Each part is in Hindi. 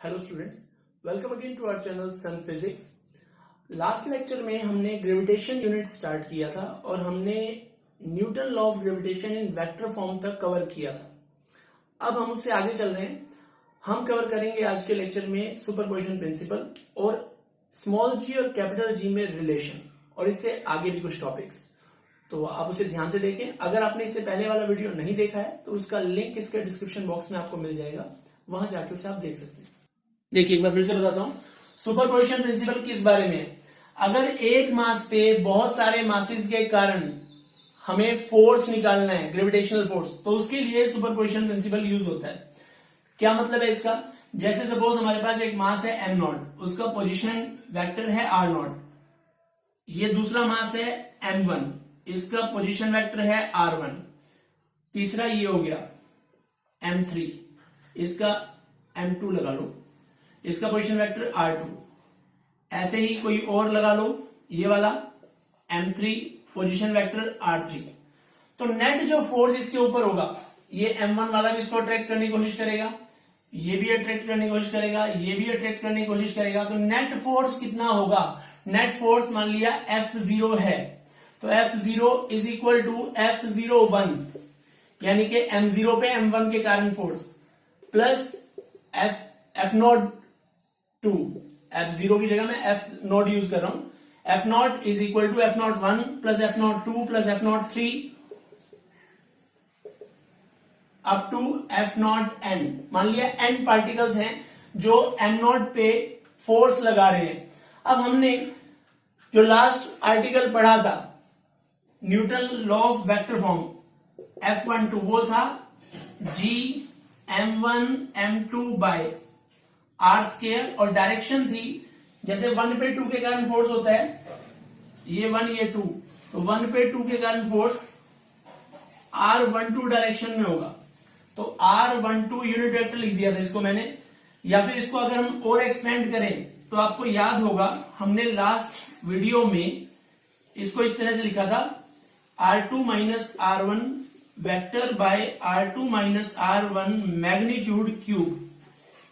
Hello students, welcome again to our channel Sun Physics. Last lecture में हमने ग्रेविटेशन यूनिट स्टार्ट किया था और हमने Newton law of gravitation in vector form तक कवर किया था। अब हम उससे आगे चल रहे हैं। हम कवर करेंगे आज के लेक्चर में सुपरपोजिशन प्रिंसिपल और स्मॉल जी और कैपिटल जी में रिलेशन, और इससे आगे भी कुछ टॉपिक्स। तो आप उसे ध्यान से देखें। अगर आपने इससे पहले वाला वीडियो नहीं देखा है तो उसका लिंक इसके डिस्क्रिप्शन बॉक्स में आपको मिल जाएगा, वहां जाके उसे आप देख सकते हैं। देखिए, एक बार फिर से बताता हूं, सुपरपोजिशन प्रिंसिपल किस बारे में है। अगर एक मास पे बहुत सारे मासेस के कारण हमें फोर्स निकालना है, ग्रेविटेशनल फोर्स, तो उसके लिए सुपरपोजिशन प्रिंसिपल यूज होता है। क्या मतलब है इसका? जैसे सपोज हमारे पास एक मास है m नॉट, उसका पोजीशन वेक्टर है r नॉट। ये दूसरा मास है m1, इसका पोजीशन वेक्टर है r1। तीसरा ये हो गया m3, इसका m2 लगा लो, इसका पोजीशन वेक्टर r2। ऐसे ही कोई और लगा लो, ये वाला m3 पोजीशन वेक्टर r3। तो नेट जो फोर्स इसके ऊपर होगा, ये m1 वाला भी इसको अट्रैक्ट करने की कोशिश करेगा, ये भी अट्रैक्ट करने की कोशिश करेगा, ये भी अट्रैक्ट करने की कोशिश करेगा। तो नेट फोर्स कितना होगा? नेट फोर्स मान लिया F0 है, तो F0 is equal to F01, यानी कि m0 पे m1 के कारण फोर्स प्लस F02। F0 की जगह मैं F0 यूज कर रहा हूं। F0 is equal to F01 plus F02 plus F03 up to F0n। मान लिया n पार्टिकल्स हैं जो m0 पे फोर्स लगा रहे हैं। अब हमने जो लास्ट आर्टिकल पढ़ा था Newton law of vector form F12, वो था G m1 m2 by r square, और डायरेक्शन थी जैसे 1 पे 2 के कारण फोर्स होता है, ये 1 ये 2, तो 1 पे 2 के कारण फोर्स r12 डायरेक्शन में होगा। तो r12 यूनिट वेक्टर लिख दिया था इसको मैंने। या फिर इसको अगर हम और एक्सपेंड करें तो आपको याद होगा हमने लास्ट वीडियो में इसको इस तरह से लिखा था, r2 minus r1 vector by r2 minus r1 magnitude cube.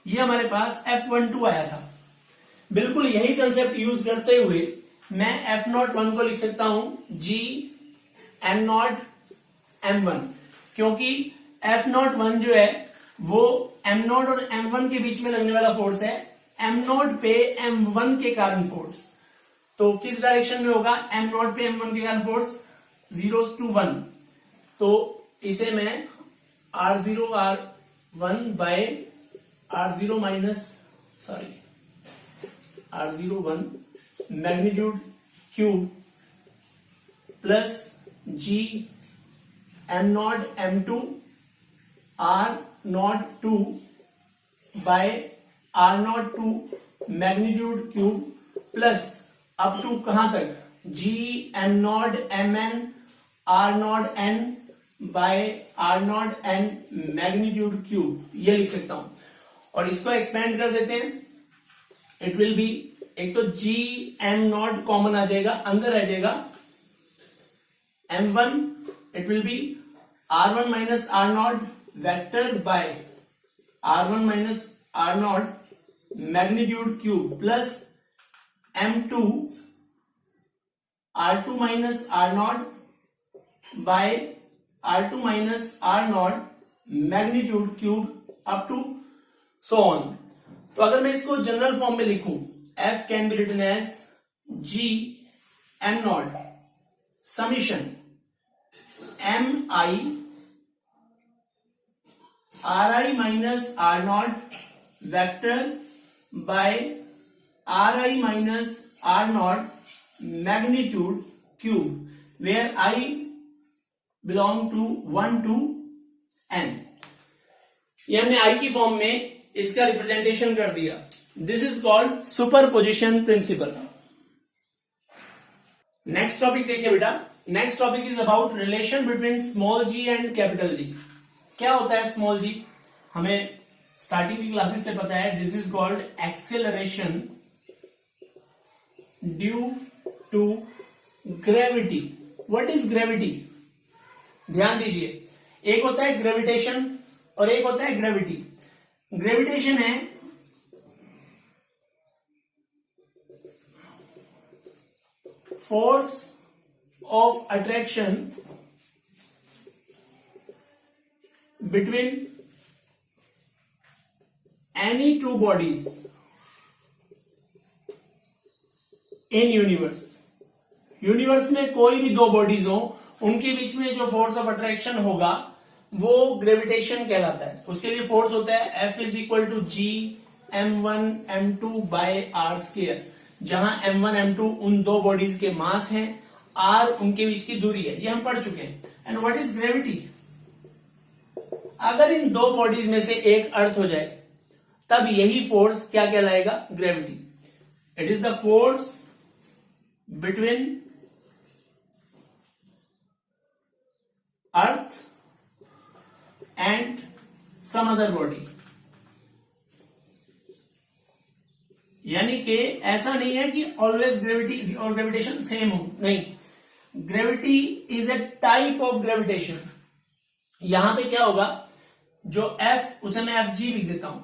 ये हमारे पास F12 आया था। बिल्कुल यही कंसेप्ट यूज करते हुए मैं F01 को लिख सकता हूं G m0 m1, क्योंकि F01 जो है वो m0 और m1 के बीच में लगने वाला फोर्स है, m0 पे m1 के कारण फोर्स। तो किस डायरेक्शन में होगा? m0 पे m1 के कारण फोर्स 0 to 1। तो इसे मैं r0 r1 बाय r0 minus r01 magnitude cube plus G m0 m2 r02 by r02 magnitude cube plus up to कहां तक? G m0 mn r0 n by r0 n magnitude cube, ये लिख सकता हूं। और इसको एक्सपेंड कर देते हैं, इट विल बी, एक तो G m0 कॉमन आ जाएगा, अंदर रह जाएगा m1, it will be r1 minus r0 vector by r1 minus r0 magnitude cube plus m2 r2 minus r0 by r2 minus r0 magnitude cube up to so on. तो अगर मैं इसको जनरल फॉर्म में लिखूं, F can be written as G m0 summation mi ri minus r0 vector by ri minus r0 magnitude cube, where I belong to 1 to n। ये हमने I की फॉर्म में इसका रिप्रेजेंटेशन कर दिया। This is called superposition principle. Next topic देखिए बेटा। Next topic is about relation between small ji and capital G. क्या होता है स्मॉल जी? हमें स्टार्टिंग की क्लासेस से पता है, this is called acceleration due to gravity. What is gravity? ध्यान दीजिए, एक होता है ग्रेविटेशन और एक होता है ग्रेविटी। ग्रेविटेशन है force of attraction between any two bodies in universe. Universe में कोई भी दो बॉडीज हो, उनके बीच में जो फोर्स ऑफ अट्रैक्शन होगा वो ग्रेविटेशन कहलाता है. उसके लिए फोर्स होता है F is equal to G m1 m2 by are square, जहां m1 m2 उन दो बॉडीज के मास हैं, r उनके बीच की दूरी है. ये हम पढ़ चुके हैं. And what is gravity? अगर इन दो बॉडीज में से एक अर्थ हो जाए तब यही फोर्स क्या कहलाएगा? Gravity. It is the force between earth and some other body. यानी कि ऐसा नहीं है कि ऑलवेज ग्रेविटी और ग्रेविटेशन सेम हो, नहीं. Gravity is a type of gravitation. यहां पे क्या होगा, जो F उसे मैं Fg लिख देता हूं.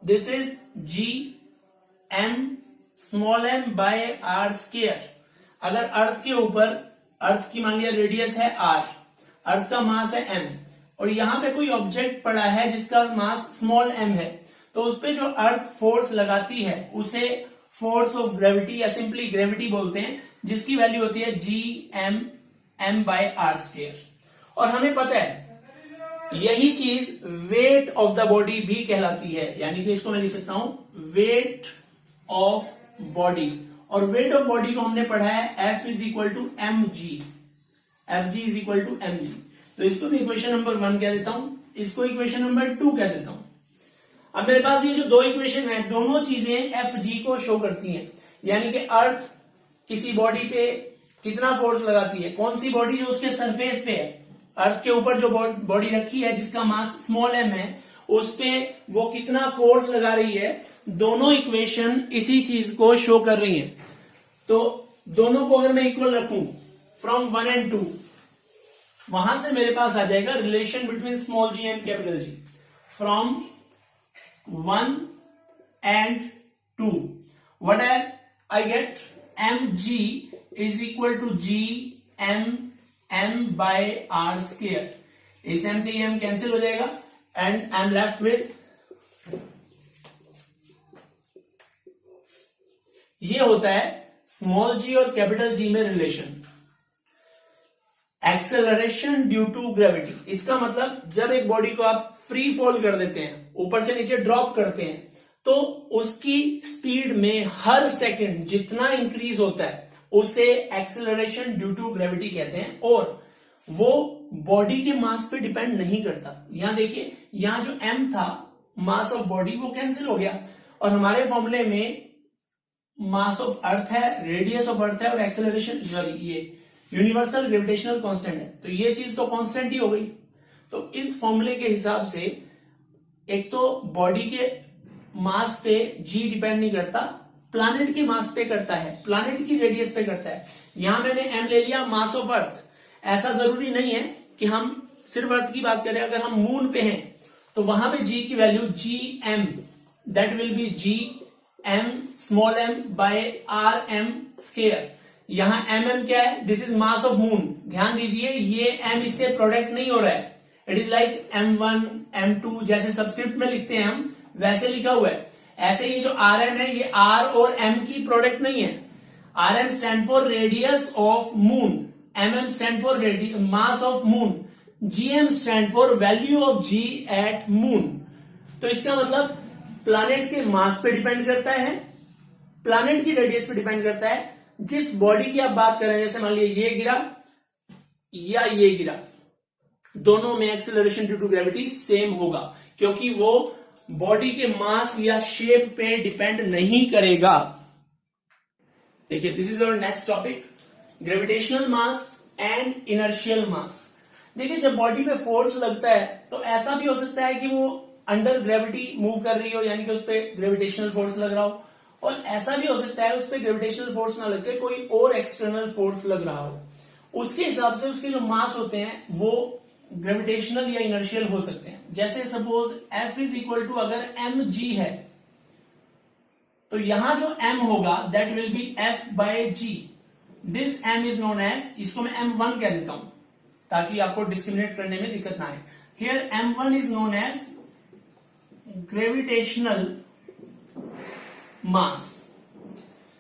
This is G m small m by are square. अगर अर्थ के ऊपर, अर्थ की मान लिया रेडियस है r, अर्थ का मास है m, और यहां पे कोई ऑब्जेक्ट पड़ा है जिसका मास स्मॉल m है, तो उस पे जो अर्थ फोर्स लगाती है उसे फोर्स ऑफ ग्रेविटी या सिंपली ग्रेविटी बोलते हैं, जिसकी वैल्यू होती है G m m by are square. और हमें पता है यही चीज वेट ऑफ द बॉडी भी कहलाती है. यानी कि इसको मैं लिख सकता हूं वेट ऑफ बॉडी. और वेट ऑफ बॉडी को हमने पढ़ा है F is equal to M G. F G is equal to M G. तो इसको मैं इक्वेशन नंबर 1 कह देता हूं, इसको इक्वेशन नंबर 2 कह देता हूं. अब मेरे पास ये जो दो इक्वेशन है, दोनों चीजें एफ जी को शो करती हैं. यानी कि अर्थ किसी बॉडी पे कितना फोर्स लगाती है, कौन सी बॉडी जो उसके सरफेस पे है, अर्थ के ऊपर जो बॉडी रखी है जिसका मास स्मॉल m है, उस पे वो कितना फोर्स लगा रही है. दोनों इक्वेशन इसी चीज को शो कर रही हैं. तो दोनों को अगर मैं इक्वल रखूं फ्रॉम 1 and 2, वहां से मेरे पास आ जाएगा relation between small ji and capital G. From 1 and 2 what I get? mg is equal to g m by are square. इस m से ये m कैंसिल हो जाएगा and I am left with, ये होता है स्मॉल जी और कैपिटल जी में relation. Acceleration due to gravity. इसका मतलब जब एक बॉडी को आप फ्री फॉल कर देते हैं, ऊपर से नीचे ड्रॉप करते हैं, तो उसकी स्पीड में हर सेकंड जितना इंक्रीज होता है उसे एक्सेलरेशन ड्यू टू ग्रेविटी कहते हैं. और वो बॉडी के मास पे डिपेंड नहीं करता. यहां देखिए, यहां जो m था मास ऑफ बॉडी वो कैंसिल हो गया, और हमारे फॉर्मूले में मास ऑफ अर्थ है, रेडियस ऑफ अर्थ है, और एक्सेलरेशन सॉरी ये यूनिवर्सल ग्रेविटेशनल कांस्टेंट है. तो ये चीज तो कांस्टेंट ही हो गई. तो इस फॉर्मूले के हिसाब से एक तो बॉडी के मास पे g डिपेंड नहीं करता, प्लैनेट के मास पे करता है, प्लैनेट की रेडियस पे करता है. यहां मैंने m ले लिया मास ऑफ अर्थ. ऐसा जरूरी नहीं है कि हम सिर्फ अर्थ की बात करें. अगर हम मून पे हैं तो वहां पे g की value G M, that will be G M small m by R M square. यहां mm क्या है? This is mass of moon. ध्यान दीजिए ये m इससे प्रोडक्ट नहीं हो रहा है. It is like m1 m2 जैसे सबस्क्रिप्ट में लिखते हैं हम, वैसे लिखा हुआ है. ऐसे ये जो rm है ये r और m की प्रोडक्ट नहीं है. rm stand for radius of moon, mm stand for mass of moon, gm stand for value of g eight moon. तो इसका मतलब प्लैनेट के मास पे डिपेंड करता है, प्लैनेट की रेडियस पे डिपेंड करता है. जिस बॉडी की आप बात कर रहे हैं, जैसे मान लीजिए ये गिरा या ये गिरा, दोनों में acceleration due to gravity same होगा, क्योंकि वो बॉडी के मास या शेप पे डिपेंड नहीं करेगा. देखिए, this is our next topic, gravitational mass and inertial mass. देखिए, जब बॉडी पे फोर्स लगता है तो ऐसा भी हो सकता है कि वो अंडर ग्रेविटी मूव कर रही हो, यानी कि उस पर ग्रेविटेशनल फोर्स लग रहा हो, और ऐसा भी हो सकता है उस पर ग्रेविटेशनल फोर्स ना लगके कोई और एक्सटर्नल फोर्स लग रहा हो. उसके हिसाब से उसके जो मास होते हैं वो ग्रेविटेशनल या इनर्शियल हो सकते हैं. जैसे suppose F is equal to अगर mg है, तो यहां जो m होगा that will be F by g. This m is known as, इसको मैं m1 कह देता हूं ताकि आपको डिस्क्रिमिनेट करने में दिक्कत ना आए। Here m1 is known as gravitational mass,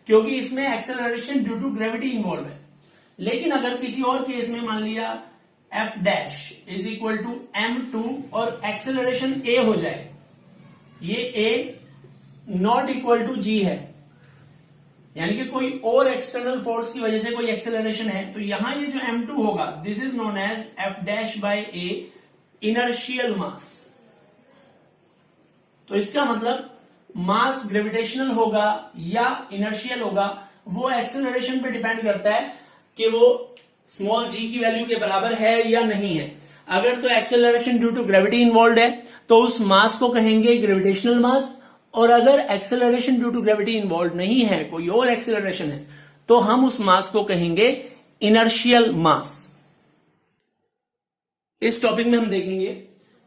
क्योंकि इसमें acceleration due to gravity involve है। लेकिन अगर किसी और केस में मान लिया f dash is equal to m2 और एक्सेलरेशन a हो जाए, ये a not equal to g है, यानी कि कोई और एक्सटर्नल फोर्स की वजह से कोई एक्सेलरेशन है, तो यहां ये जो m2 होगा this is known as f dash by a inertial mass. तो इसका मतलब मास ग्रेविटेशनल होगा या इनर्शियल होगा, वो एक्सेलरेशन पे डिपेंड करता है कि वो स्मॉल g की वैल्यू के बराबर है या नहीं है। अगर तो acceleration due to gravity involve है तो उस मास को कहेंगे ग्रेविटेशनल मास, और अगर acceleration due to gravity involve नहीं है, कोई और एक्सेलरेशन है, तो हम उस मास को कहेंगे इनर्शियल मास। इस टॉपिक में हम देखेंगे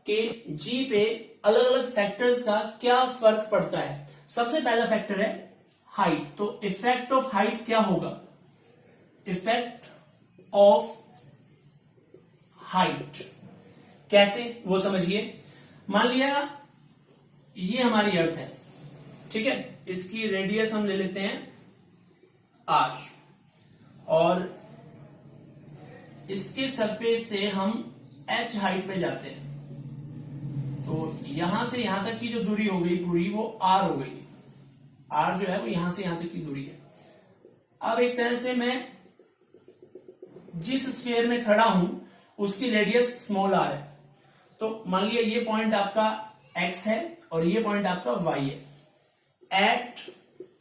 कि जी पे अलग अलग फैक्टर्स का क्या फर्क पड़ता है। सबसे पहला फैक्टर है हाइट। तो इफेक्ट ऑफ हाइट क्या होगा? इफेक्ट ऑफ हाइट कैसे, वो समझिए। मान लिया ये हमारी अर्थ है, ठीक है, इसकी रेडियस हम ले लेते हैं r, और इसके सरफेस से हम h हाइट पे जाते हैं, तो यहां से यहां तक की जो दूरी हो गई पूरी वो r हो गई। r जो है वो यहां से यहां तक की दूरी है। अब एक तरह से मैं जिस स्फीयर में खड़ा हूं उसकी रेडियस स्मॉल r है, तो मान लिया ये पॉइंट आपका x है और ये पॉइंट आपका y है। एट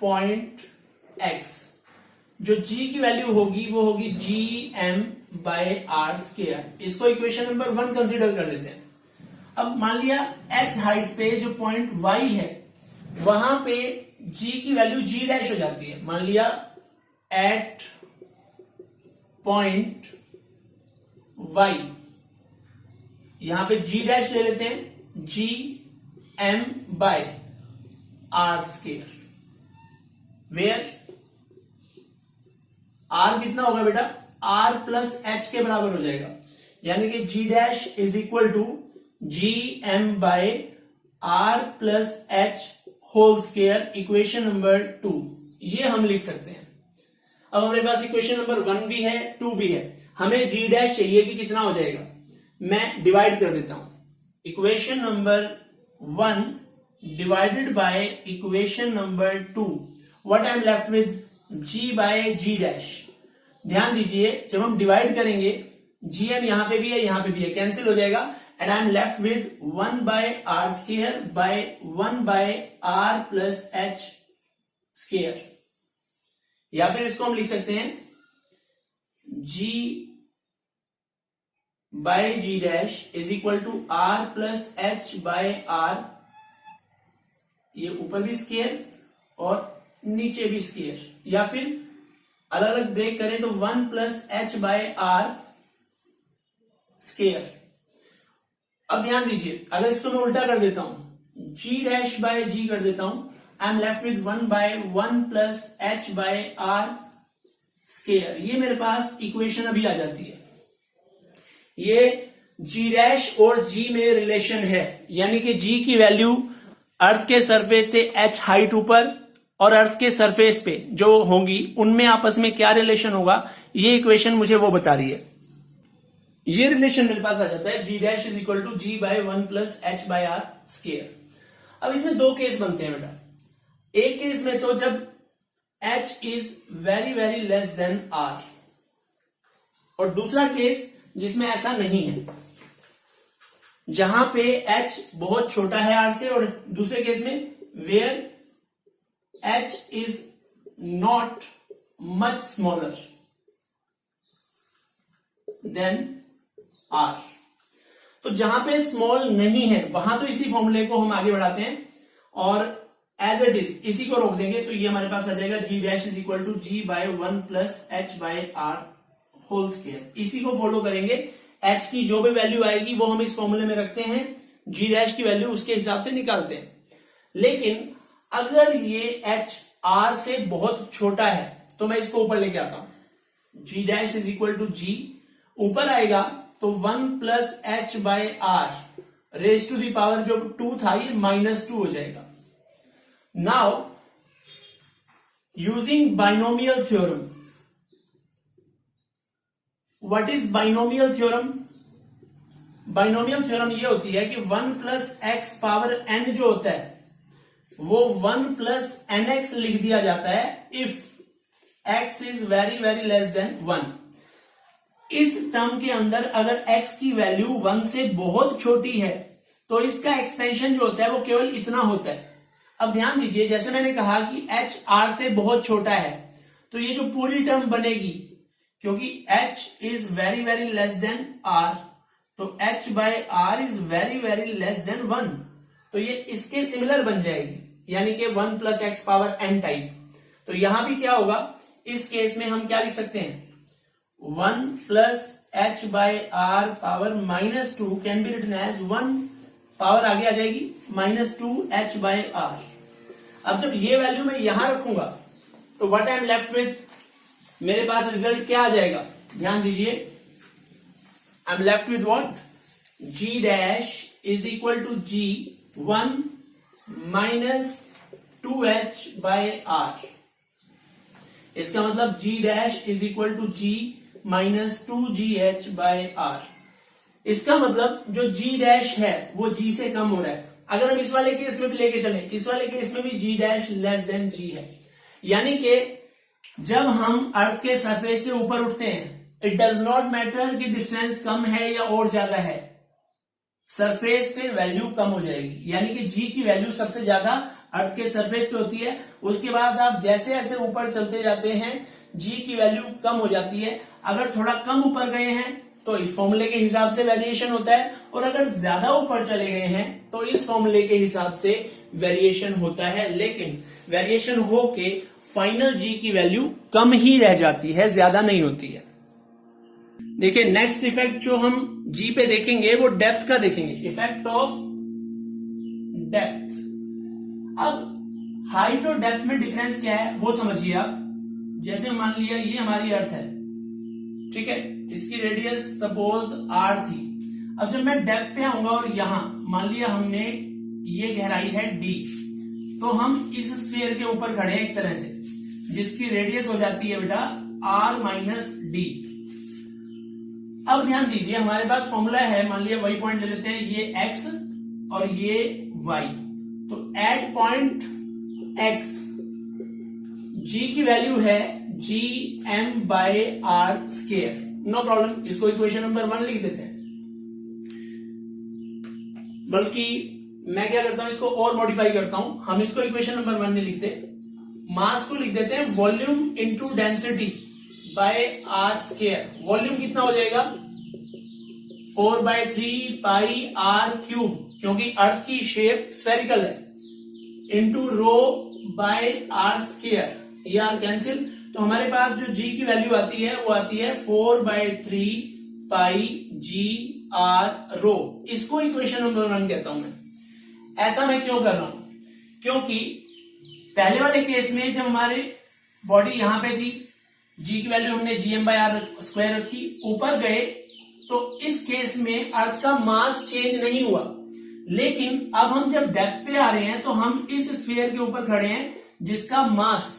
पॉइंट x जो g की वैल्यू होगी वो होगी gm बाय आर स्क्वायर। इसको इक्वेशन नंबर 1 कंसीडर कर लेते हैं। अब मान लिया h हाइट पे जो पॉइंट y है वहां पे g की वैल्यू g डैश हो जाती है। मान लिया एट पॉइंट y, यहां पे g डैश ले लेते हैं, G M by are square, where r कितना होगा बेटा? r प्लस h के बराबर हो जाएगा, यानी कि g dash is equal to G M by R plus H whole square, equation number 2। ये हम लिख सकते हैं। अब हमारे पास इक्वेशन नंबर 1 भी है 2 भी है, हमें g डैश चाहिए कि कितना हो जाएगा। मैं डिवाइड कर देता हूं, equation number 1 divided by equation number 2, what I am left with g by g dash. ध्यान दीजिए जब हम डिवाइड करेंगे gm यहां पे भी है यहां पे भी है, कैंसिल हो जाएगा, and I am left with 1 by are square by 1 by R plus H square. या फिर इसको हम लिख सकते हैं g by g dash is equal to R plus H by R, ये ऊपर भी स्क्वायर और नीचे भी स्क्वायर, या फिर अलग अलग ब्रेक करें तो 1 plus H by are square. अब ध्यान दीजिए अगर इसको मैं उल्टा कर देता हूं, g डैश बाय g कर देता हूं, I am left with 1 by 1 plus H by are square. ये मेरे पास इक्वेशन अभी आ जाती है। ये g डैश और g में रिलेशन है, यानी कि g की वैल्यू अर्थ के सरफेस से h हाइट ऊपर और अर्थ के सरफेस पे जो होंगी उनमें आपस में क्या रिलेशन होगा, ये इक्वेशन मुझे वो बता रही है। ये रिलेशन मेरे पास आ जाता है g dash is equal to g by 1 plus H by are square. अब इसमें दो केस बनते हैं बेटा। एक केस में तो जब h is very very less than r, और दूसरा केस जिसमें ऐसा नहीं है, जहां पे h बहुत छोटा है r से, और दूसरे केस में where h is not much smaller than r। तो जहां पे स्मॉल नहीं है वहां तो इसी फॉर्मूले को हम आगे बढ़ाते हैं और एज इट इज इसी को रोक देंगे, तो ये हमारे पास आ जाएगा g dash is equal to g by 1 plus H by R whole square. इसी को फॉलो करेंगे, h की जो भी वैल्यू आएगी वो हम इस फॉर्मूले में रखते हैं, g डैश की वैल्यू उसके हिसाब से निकालते हैं। लेकिन अगर ये h r से बहुत छोटा है तो मैं इसको ऊपर लेके आता हूं, G dash is equal to G, ऊपर आएगा तो 1 plus H by R raise to the power जो 2 था ये -2 हो जाएगा। Now using binomial theorem, what is binomial theorem? Binomial theorem ये होती है कि 1 प्लस एक्स पावर एन जो होता है वो 1 प्लस एन एक्स लिख दिया जाता है if x is very very less than 1। इस टर्म के अंदर अगर x की वैल्यू 1 से बहुत छोटी है तो इसका एक्सपेंशन जो होता है वो केवल इतना होता है। अब ध्यान दीजिए, जैसे मैंने कहा कि h r से बहुत छोटा है तो ये जो पूरी टर्म बनेगी, क्योंकि h is very very less than r, तो h by r is very very less than 1, तो ये इसके सिमिलर बन जाएगी, यानी कि 1 plus x power n type. तो यहां भी क्या होगा, इस केस में हम क्या लिख सकते हैं, 1 plus H by R power -2 can be written as 1 power आगे आ जाएगी -2h बाय आर। अब जब ये वैल्यू मैं यहां रखूंगा तो what I am left with, मेरे पास रिजल्ट क्या आ जाएगा, ध्यान दीजिए, I am left with what, g dash is equal to G 1 -2h by R. इसका मतलब g dash is equal to G -2gh by R. इसका मतलब जो g डैश है वो g से कम हो रहा है। अगर हम इस वाले केस में भी लेके चले, इस वाले केस में भी g dash less than g है, यानी कि जब हम अर्थ के सरफेस से ऊपर उठते हैं, इट डज नॉट मैटर कि डिस्टेंस कम है या और ज्यादा है, सरफेस से वैल्यू कम हो जाएगी, यानी कि g की वैल्यू सबसे ज्यादा अर्थ के सरफेस पे होती है। उसके बाद आप जैसे जैसे ऊपर चलते जाते हैं g की वैल्यू कम हो जाती है। अगर थोड़ा कम ऊपर गए हैं तो इस फॉर्मूले के हिसाब से वेरिएशन होता है, और अगर ज्यादा ऊपर चले गए हैं तो इस फॉर्मूले के हिसाब से वेरिएशन होता है, लेकिन वेरिएशन होके फाइनल g की वैल्यू कम ही रह जाती है, ज्यादा नहीं होती है। देखिए नेक्स्ट इफेक्ट जो हम g पे देखेंगे वो डेप्थ का देखेंगे, इफेक्ट ऑफ डेप्थ। अब हाइट और डेप्थ में डिफरेंस क्या है वो समझिए आप। जैसे मान लिया ये हमारी अर्थ है, ठीक है, इसकी रेडियस सपोज r थी। अब जब मैं डेप्थ पे आऊंगा और यहां मान लिया हमने ये गहराई है d, तो हम इस स्फीयर के ऊपर खड़े हैं एक तरह से, जिसकी रेडियस हो जाती है बेटा r माइनस डी। अब ध्यान दीजिए हमारे पास फॉर्मूला है, मान लिया वही पॉइंट ले लेते हैं, ये x और ये y, तो एट पॉइंट x g की वैल्यू है G M by R square, no problem, इसको इक्वेशन नंबर 1 लिख देते हैं। बल्कि मैं क्या करता हूं, इसको और मॉडिफाई करता हूं, हम इसको इक्वेशन नंबर 1 नहीं लिखते, मास को लिख देते हैं volume into density by R square. Volume कितना हो जाएगा 4/3 पाई आर क्यूब, क्योंकि अर्थ की शेप स्फेरिकल है, into rho by R square, ये आर कैंसिल, तो हमारे पास जो g की वैल्यू आती है वो आती है 4/3 पाई जी आर रो। इसको इक्वेशन नंबर 1 कहता हूं मैं। ऐसा मैं क्यों कर रहा हूं, क्योंकि पहले वाले केस में जब हमारे बॉडी यहां पे थी, g की वैल्यू हमने gm बाय आर स्क्वायर रखी, ऊपर गए तो इस केस में अर्थ का मास चेंज नहीं हुआ, लेकिन अब हम जब डेप्थ पे आ रहे हैं तो हम इस स्फीयर के ऊपर खड़े हैं जिसका मास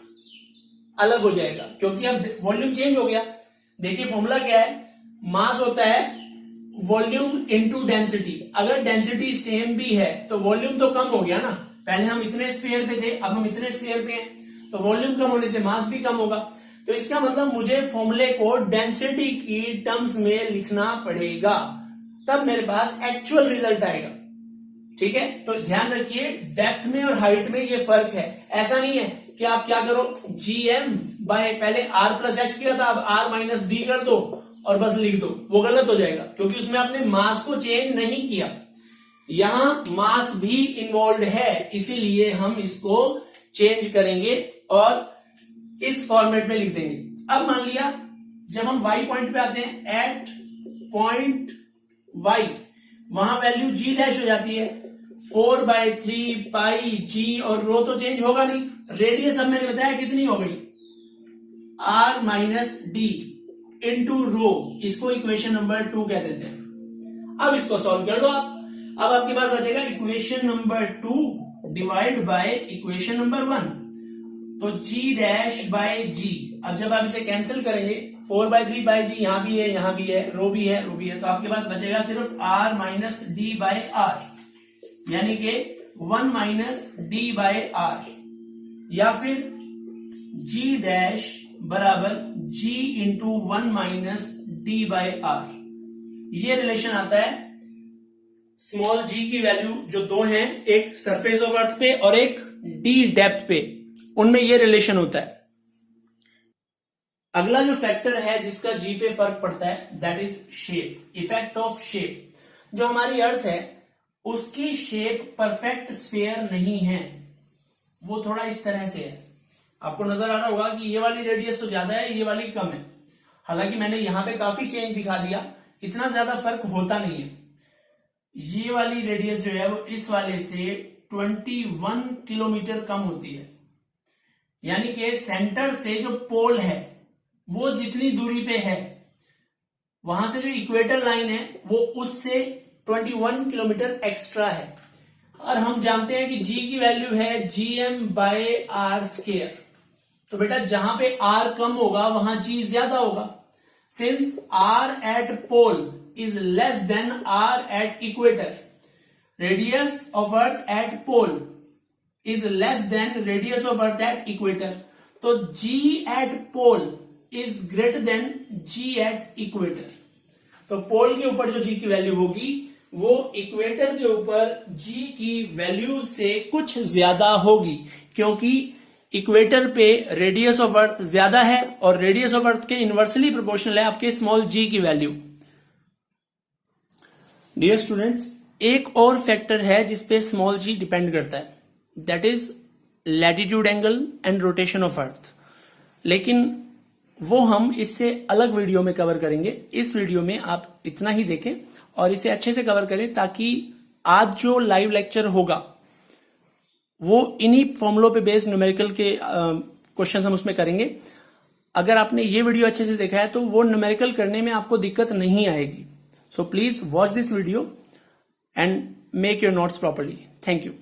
अलग हो जाएगा, क्योंकि अब वॉल्यूम चेंज हो गया। देखिए फॉर्मूला क्या है, मास होता है वॉल्यूम इनटू डेंसिटी। अगर डेंसिटी सेम भी है तो वॉल्यूम तो कम हो गया ना, पहले हम इतने स्फीयर पे थे, अब हम इतने स्फीयर पे हैं, तो वॉल्यूम कम होने से मास भी कम होगा। तो इसका मतलब मुझे फॉर्मूले को डेंसिटी की टर्म्स में लिखना पड़ेगा, तब मेरे पास एक्चुअल रिजल्ट आएगा। ठीक है, तो ध्यान रखिए डेप्थ में और हाइट में ये फर्क है। ऐसा नहीं है कि आप क्या करो, gm बाय पहले r प्लस एच किया था, अब r माइनस डी कर दो और बस लिख दो, वो गलत हो जाएगा, क्योंकि उसमें आपने मास को चेंज नहीं किया। यहां मास भी इन्वॉल्व है, इसीलिए हम इसको चेंज करेंगे और इस फॉर्मेट में लिख देंगे। अब मान लिया जब हम y पॉइंट पे आते हैं, एट पॉइंट y, वहां वैल्यू g डैश हो जाती है 4/3 पाई g, और रो तो चेंज होगा नहीं, रेडियस अब मैंने बताया कितनी हो गई r minus D, into rho, इसको इक्वेशन नंबर 2 कह देते हैं। अब इसको सॉल्व कर दो आप। अब आपके पास आ जाएगा equation number 2 divide by equation number 1, तो g डैश बाय g। अब जब आप इसे कैंसिल करेंगे 4/3 बाय g, यहां भी है, यहां भी है, रो भी है, रो भी है, तो आपके पास बचेगा सिर्फ r minus D by R, यानी कि 1 माइनस डी बाय आर, या फिर g डैश बराबर g into 1 minus D by R. ये रिलेशन आता है स्मॉल g की वैल्यू जो दो हैं, एक सरफेस ऑफ अर्थ पे और एक d डेप्थ पे, उनमें ये रिलेशन होता है। अगला जो फैक्टर है जिसका g पे फर्क पड़ता है, that is shape, effect of shape. जो हमारी अर्थ है उसकी शेप परफेक्ट स्फीयर नहीं है, वो थोड़ा इस तरह से है। आपको नजर आ रहा होगा कि ये वाली रेडियस तो ज्यादा है, ये वाली कम है। हालांकि मैंने यहां पे काफी चेंज दिखा दिया, इतना ज्यादा फर्क होता नहीं है। ये वाली रेडियस जो है वो इस वाले से 21 किलोमीटर कम होती है, यानी कि सेंटर से जो पोल है वो जितनी दूरी पे है, वहां से जो इक्वेटर लाइन है वो उससे 21 किलोमीटर एक्स्ट्रा है। और हम जानते हैं कि g की वैल्यू है gm बाय आर स्क्वायर, तो बेटा जहां पे r कम होगा वहां g ज्यादा होगा। Since r at pole is less than r at equator, radius of earth at pole is less than radius of earth at equator, तो g at pole is greater than g at equator। तो पोल के ऊपर जो g की वैल्यू होगी वो इक्वेटर के ऊपर g की वैल्यू से कुछ ज्यादा होगी, क्योंकि इक्वेटर पे रेडियस ऑफ अर्थ ज्यादा है और रेडियस ऑफ अर्थ के इनवर्सली प्रोपोर्शनल है आपके स्मॉल g की वैल्यू। डियर स्टूडेंट्स, एक और फैक्टर है जिसपे स्मॉल g डिपेंड करता है, that is latitude angle and rotation of earth, लेकिन वो हम इससे अलग वीडियो में कवर करेंगे। इस वीडियो में आप इतना ही देखें और इसे अच्छे से कवर करें, ताकि आज जो लाइव लेक्चर होगा वो इन्हीं फॉर्मुलों पे बेस्ड न्यूमेरिकल के क्वेश्चन हम उसमें करेंगे। अगर आपने ये वीडियो अच्छे से देखा है तो वो न्यूमेरिकल करने में आपको दिक्कत नहीं आएगी। So please watch this video and make your notes properly. Thank you.